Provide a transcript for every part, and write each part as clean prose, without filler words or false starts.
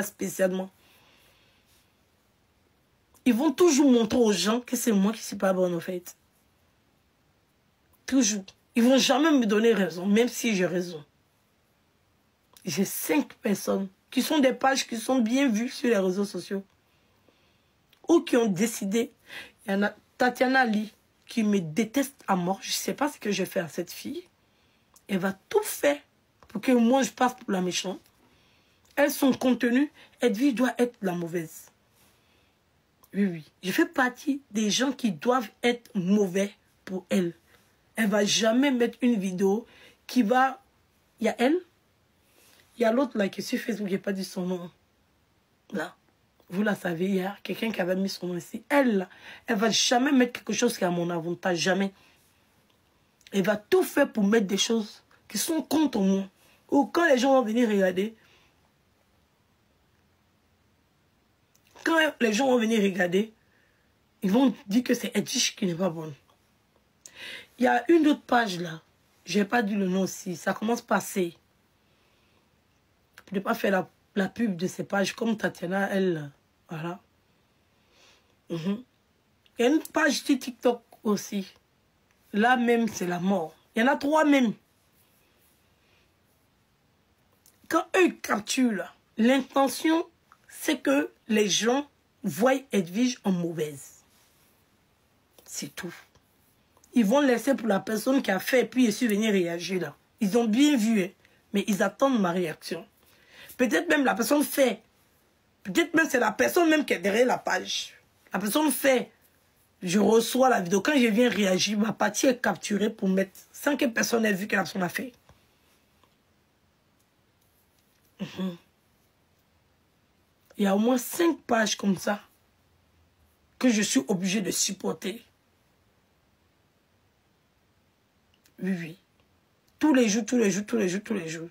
spécialement. Ils vont toujours montrer aux gens que c'est moi qui ne suis pas bonne, en fait. Toujours. Ils ne vont jamais me donner raison, même si j'ai raison. J'ai 5 personnes qui sont des pages qui sont bien vues sur les réseaux sociaux. Ou qui ont décidé. Il y en a Tatiana Ali qui me déteste à mort. Je ne sais pas ce que j'ai fait à cette fille. Elle va tout faire pour que moi je passe pour la méchante. Elle, son contenu, Edwige doit être la mauvaise. Oui, oui. Je fais partie des gens qui doivent être mauvais pour elle. Elle ne va jamais mettre une vidéo qui va... Il y a elle. Il y a l'autre là qui est sur Facebook, je n'ai pas dit son nom. Là. Vous la savez, il y a quelqu'un qui avait mis son nom ici. Elle, là, elle ne va jamais mettre quelque chose qui est à mon avantage. Jamais. Elle va tout faire pour mettre des choses qui sont contre moi. Ou quand les gens vont venir regarder... Quand les gens vont venir regarder, ils vont dire que c'est Edwige qui n'est pas bonne. Il y a une autre page là. Je n'ai pas dit le nom aussi. Ça commence par C. Je ne peux pas faire la pub de ces pages comme Tatiana, elle. Voilà. Il y a une page sur TikTok aussi. Là même, c'est la mort. Il y en a 3 même. Quand eux capturent, l'intention, c'est que les gens voient Edwige en mauvaise. C'est tout. Ils vont laisser pour la personne qui a fait, puis ils sont venus réagir là. Ils ont bien vu, hein, mais ils attendent ma réaction. Peut-être même la personne fait. Peut-être même c'est la personne même qui est derrière la page. La personne fait. Je reçois la vidéo. Quand je viens réagir, ma partie est capturée pour mettre, sans que personne ait vu que la personne a fait. Il y a au moins 5 pages comme ça que je suis obligé de supporter. Oui, oui. Tous les jours, tous les jours, tous les jours, tous les jours.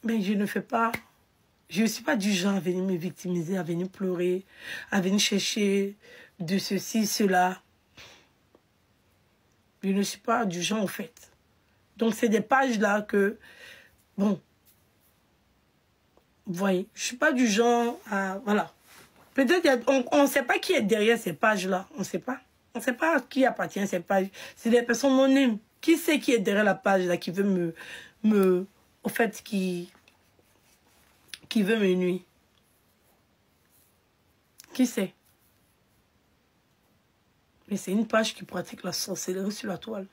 Mais je ne fais pas... Je ne suis pas du genre à venir me victimiser, à venir pleurer, à venir chercher de ceci, cela. Je ne suis pas du genre, en fait. Donc, c'est des pages là que... Bon... Vous voyez, je ne suis pas du genre à... Voilà. Peut-être on ne sait pas qui est derrière ces pages-là. On ne sait pas. On ne sait pas qui appartient à ces pages. C'est des personnes anonymes. Qui sait qui est derrière la page-là qui veut au fait, qui veut me nuire? Qui sait? Mais c'est une page qui pratique la sorcellerie sur la toile.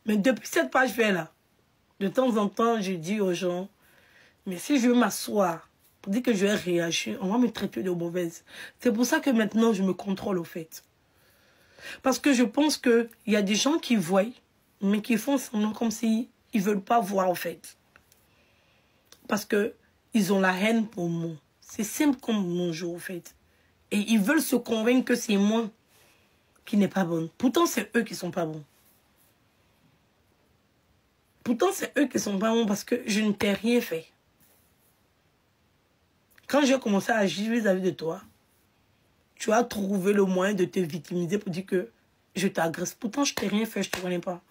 Mais depuis cette page-là, de temps en temps, je dis aux gens... Mais si je veux m'asseoir pour dire que je vais réagir, on va me traiter de mauvaise. C'est pour ça que maintenant, je me contrôle au fait. Parce que je pense qu'il y a des gens qui voient, mais qui font semblant comme s'ils ne veulent pas voir au fait. Parce qu'ils ont la haine pour moi. C'est simple comme bonjour au fait. Et ils veulent se convaincre que c'est moi qui n'est pas bonne. Pourtant, c'est eux qui ne sont pas bons. Pourtant, c'est eux qui ne sont pas bons parce que je ne t'ai rien fait. Quand j'ai commencé à agir vis-à-vis de toi, tu as trouvé le moyen de te victimiser pour dire que je t'agresse. Pourtant, je ne t'ai rien fait, je ne te connais pas.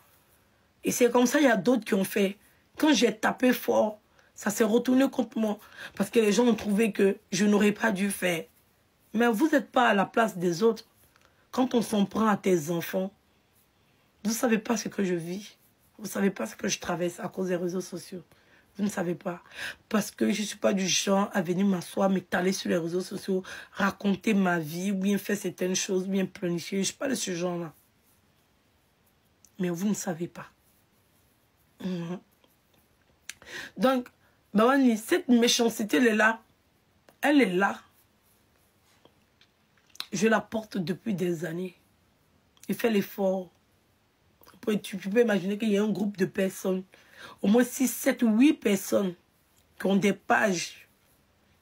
Et c'est comme ça, il y a d'autres qui ont fait. Quand j'ai tapé fort, ça s'est retourné contre moi. Parce que les gens ont trouvé que je n'aurais pas dû faire. Mais vous n'êtes pas à la place des autres. Quand on s'en prend à tes enfants, vous ne savez pas ce que je vis. Vous ne savez pas ce que je traverse à cause des réseaux sociaux. Vous ne savez pas. Parce que je ne suis pas du genre à venir m'asseoir, m'étaler sur les réseaux sociaux, raconter ma vie, ou bien faire certaines choses, bien planifier. Je ne suis pas de ce genre-là. Mais vous ne savez pas. Donc, Babani, cette méchanceté, elle est là. Elle est là. Je la porte depuis des années. J'ai fait l'effort. Tu peux imaginer qu'il y a un groupe de personnes, au moins 6, 7 ou 8 personnes qui ont des pages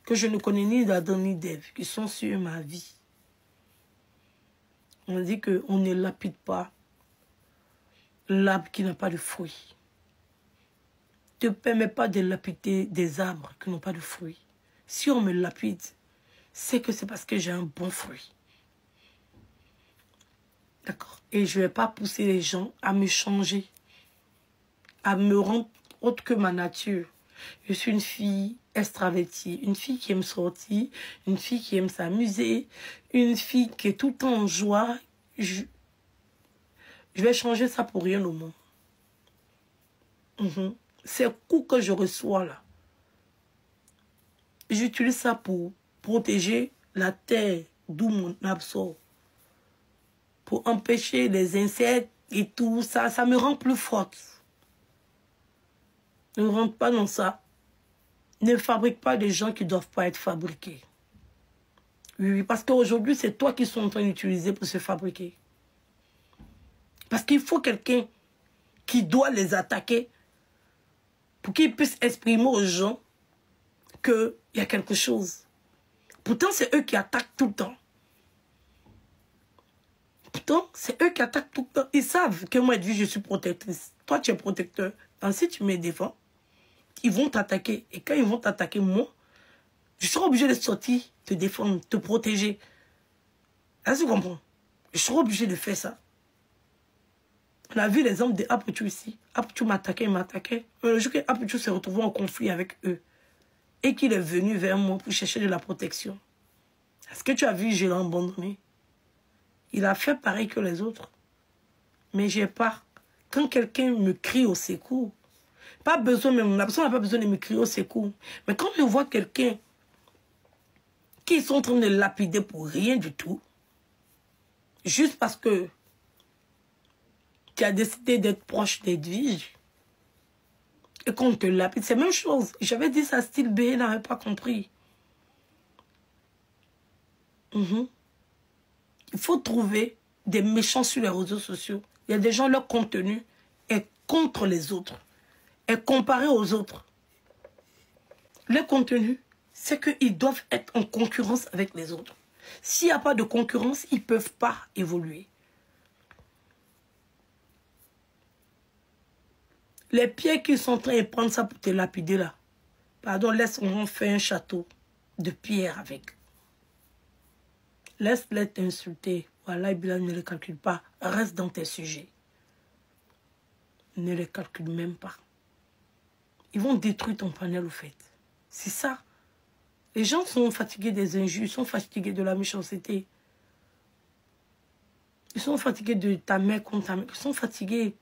que je ne connais ni d'Adam ni d'Ève, qui sont sur ma vie. On dit qu'on ne lapide pas l'arbre qui n'a pas de fruits. Ne te permets pas de lapider des arbres qui n'ont pas de fruits. Si on me lapide, c'est que c'est parce que j'ai un bon fruit. D'accord? Et je ne vais pas pousser les gens à me changer, à me rendre autre que ma nature. Je suis une fille extravertie, une fille qui aime sortir, une fille qui aime s'amuser, une fille qui est tout le temps en joie. Je vais changer ça pour rien au monde. Ces coups que je reçois là, j'utilise ça pour protéger la terre d'où mon absort. Pour empêcher les insectes et tout ça. Ça me rend plus forte. Ne rentre pas dans ça. Ne fabrique pas des gens qui ne doivent pas être fabriqués. Oui, parce qu'aujourd'hui, c'est toi qui sont en train d'utiliser pour se fabriquer. Parce qu'il faut quelqu'un qui doit les attaquer pour qu'ils puissent exprimer aux gens qu'il y a quelque chose. Pourtant, c'est eux qui attaquent tout le temps. Pourtant, c'est eux qui attaquent tout le temps. Ils savent que moi, je suis protectrice. Toi, tu es protecteur. Donc, si tu me défends, ils vont t'attaquer. Et quand ils vont t'attaquer, moi, je serai obligé de sortir, te défendre, te protéger. Est-ce que tu comprends? Je serai obligé de faire ça. On a vu l'exemple de Aputu ici. Aputu m'attaquait, il m'attaquait. Le jour que Aputu s'est retrouvé en conflit avec eux et qu'il est venu vers moi pour chercher de la protection. Est-ce que tu as vu, je l'ai abandonné? Il a fait pareil que les autres. Mais j'ai pas. Quand quelqu'un me crie au secours, pas besoin même, la personne n'a pas besoin de me crier au secours. Mais quand je vois quelqu'un qui sont en train de lapider pour rien du tout, juste parce que tu as décidé d'être proche d'Edwige, et qu'on te lapide, c'est la même chose. J'avais dit ça, style B, il n'avait pas compris. Il faut trouver des méchants sur les réseaux sociaux. Il y a des gens, leur contenu est contre les autres, est comparé aux autres. Leur contenu, c'est qu'ils doivent être en concurrence avec les autres. S'il n'y a pas de concurrence, ils ne peuvent pas évoluer. Les pierres qui sont en train de prendre ça pour te lapider là, pardon, laisse-moi faire un château de pierre avec. Laisse-les t'insulter. Voilà, ne les calcule pas. Reste dans tes sujets. Ne les calcule même pas. Ils vont détruire ton panel au fait. C'est ça. Les gens sont fatigués des injures, ils sont fatigués de la méchanceté. Ils sont fatigués de ta mère contre ta mère. Ils sont fatigués.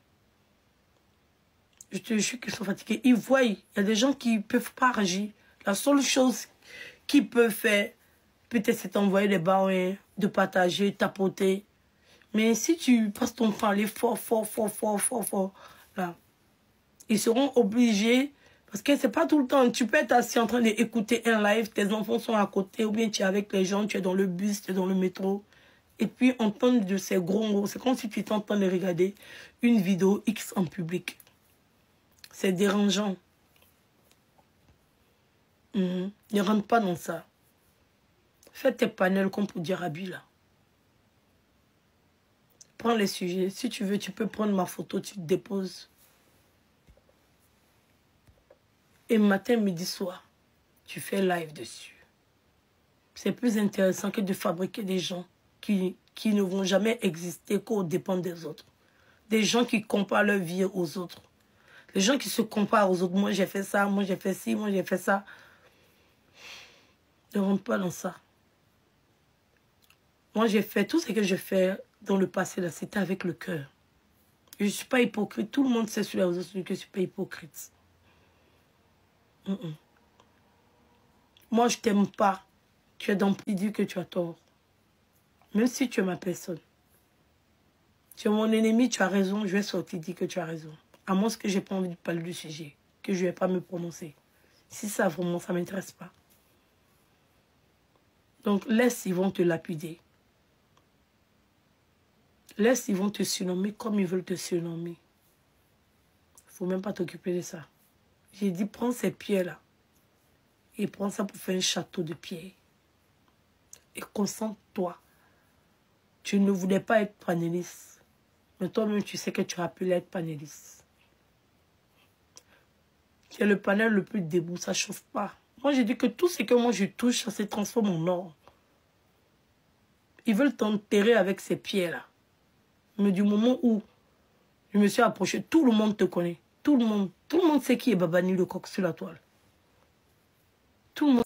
Je te jure qu'ils sont fatigués. Ils voient, il y a des gens qui ne peuvent pas agir. La seule chose qu'ils peuvent faire, peut-être c'est t'envoyer des barres, de partager, tapoter. Mais si tu passes ton temps à aller fort, là, ils seront obligés, parce que c'est pas tout le temps. Tu peux être assis en train d'écouter un live, tes enfants sont à côté, ou bien tu es avec les gens, tu es dans le bus, tu es dans le métro. Et puis entendre de ces gros mots, c'est comme si tu étais en train de regarder une vidéo X en public. C'est dérangeant. Ne rentre pas dans ça. Fais tes panels comme pour dire Abi là. Prends les sujets. Si tu veux, tu peux prendre ma photo, tu te déposes. Et matin, midi, soir, tu fais live dessus. C'est plus intéressant que de fabriquer des gens qui ne vont jamais exister qu'aux dépens des autres. Des gens qui comparent leur vie aux autres. Les gens qui se comparent aux autres. Moi, j'ai fait ça, moi, j'ai fait ci, moi, j'ai fait ça. Ne rentre pas dans ça. Moi, j'ai fait tout ce que j'ai fait dans le passé, là, c'était avec le cœur. Je ne suis pas hypocrite. Tout le monde sait sur les réseaux sociaux que je ne suis pas hypocrite. Moi, je ne t'aime pas. Tu es dans le dire que tu as tort. Même si tu es ma personne. Tu es mon ennemi, tu as raison, je vais sortir dire que tu as raison. À moins que je n'ai pas envie de parler du sujet, que je ne vais pas me prononcer. Si ça, vraiment, ça ne m'intéresse pas. Donc, laisse, ils vont te lapider. Laisse, ils vont te surnommer comme ils veulent te surnommer. Il ne faut même pas t'occuper de ça. J'ai dit, prends ces pierres-là. Et prends ça pour faire un château de pierre. Et concentre-toi. Tu ne voulais pas être panéliste. Mais toi-même, tu sais que tu as pu l'être panéliste. Tu es le panel le plus debout, ça ne chauffe pas. Moi, j'ai dit que tout ce que moi je touche, ça se transforme en or. Ils veulent t'enterrer avec ces pierres-là. Mais du moment où je me suis approché, tout le monde te connaît. Tout le monde sait qui est Babani le coq sur la toile. Tout le monde.